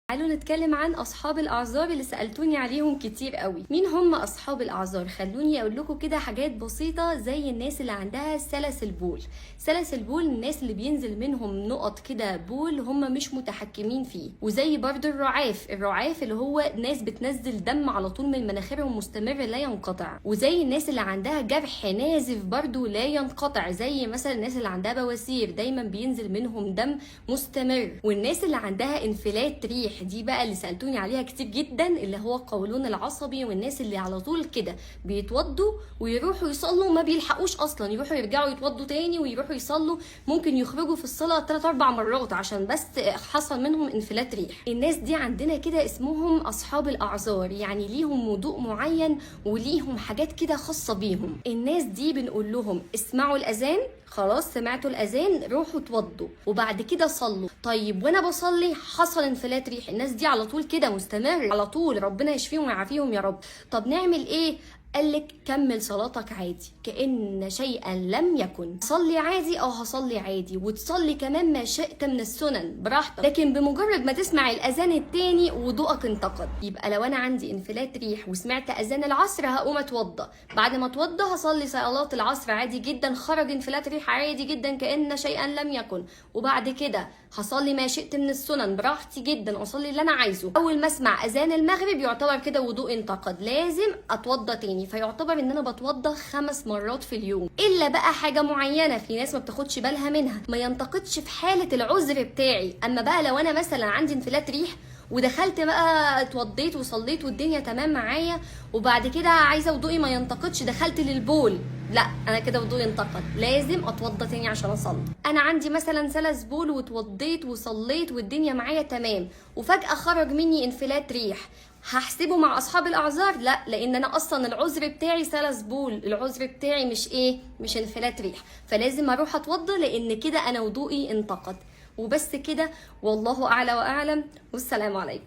تعالوا نتكلم عن اصحاب الاعذار اللي سالتوني عليهم كتير قوي. مين هم اصحاب الاعذار؟ خلوني اقول لكم كده حاجات بسيطه، زي الناس اللي عندها سلاسل بول. سلاسل بول الناس اللي بينزل منهم نقط كده بول هم مش متحكمين فيه، وزي برضو الرعاف اللي هو ناس بتنزل دم على طول من مناخيرهم مستمر لا ينقطع، وزي الناس اللي عندها جرح نازف برضو لا ينقطع، زي مثلا الناس اللي عندها بواسير دايما بينزل منهم دم مستمر، والناس اللي عندها انفلات ريح دي بقى اللي سألتوني عليها كتير جدا، اللي هو القولون العصبي، والناس اللي على طول كده بيتوضوا ويروحوا يصلوا ما بيلحقوش اصلا، يروحوا يرجعوا يتوضوا تاني ويروحوا يصلوا، ممكن يخرجوا في الصلاة 3-4 مرات عشان بس حصل منهم انفلات ريح. الناس دي عندنا كده اسمهم اصحاب الاعذار، يعني ليهم وضوء معين وليهم حاجات كده خاصة بيهم. الناس دي بنقول لهم اسمعوا الاذان، خلاص سمعتوا الاذان روحوا اتوضوا وبعد كده صلوا. طيب وانا بصلي حصل انفلات ريح، الناس دي على طول كده مستمر على طول، ربنا يشفيهم ويعافيهم يا رب. طب نعمل ايه؟ قالك كمل صلاتك عادي كأن شيئا لم يكن، صلي عادي او هصلي عادي، وتصلي كمان ما شئت من السنن براحتك، لكن بمجرد ما تسمع الاذان التاني وضوءك انتقد. يبقى لو انا عندي انفلات ريح وسمعت اذان العصر هقوم اتوضى، بعد ما اتوضى هصلي صلاه العصر عادي جدا، خرج انفلات ريح عادي جدا كأن شيئا لم يكن، وبعد كده هصلي ما شئت من السنن براحتي جدا، اصلي اللي انا عايزه. اول ما اسمع اذان المغرب يعتبر كده وضوء انتقد، لازم اتوضى تاني، فيعتبر ان انا بتوضى 5 مرات في اليوم. الا بقى حاجه معينه في ناس ما بتاخدش بالها منها، ما ينتقدش في حاله العذر بتاعي. اما بقى لو انا مثلا عندي انفلات ريح ودخلت بقى اتوضيت وصليت والدنيا تمام معايا، وبعد كده عايزه وضوئي ما ينتقدش دخلت للبول، لا انا كده وضوئي انتقد، لازم اتوضى تاني عشان اصلي. انا عندي مثلا سلس بول واتوضيت وصليت والدنيا معايا تمام، وفجاه خرج مني انفلات ريح، هحسبه مع اصحاب الاعذار؟ لا، لان انا اصلا العذر بتاعي سلس بول، العذر بتاعي مش انفلات ريح، فلازم اروح اتوضى لان كده انا وضوئي انتقد. وبس كده، والله اعلى واعلم، والسلام عليكم.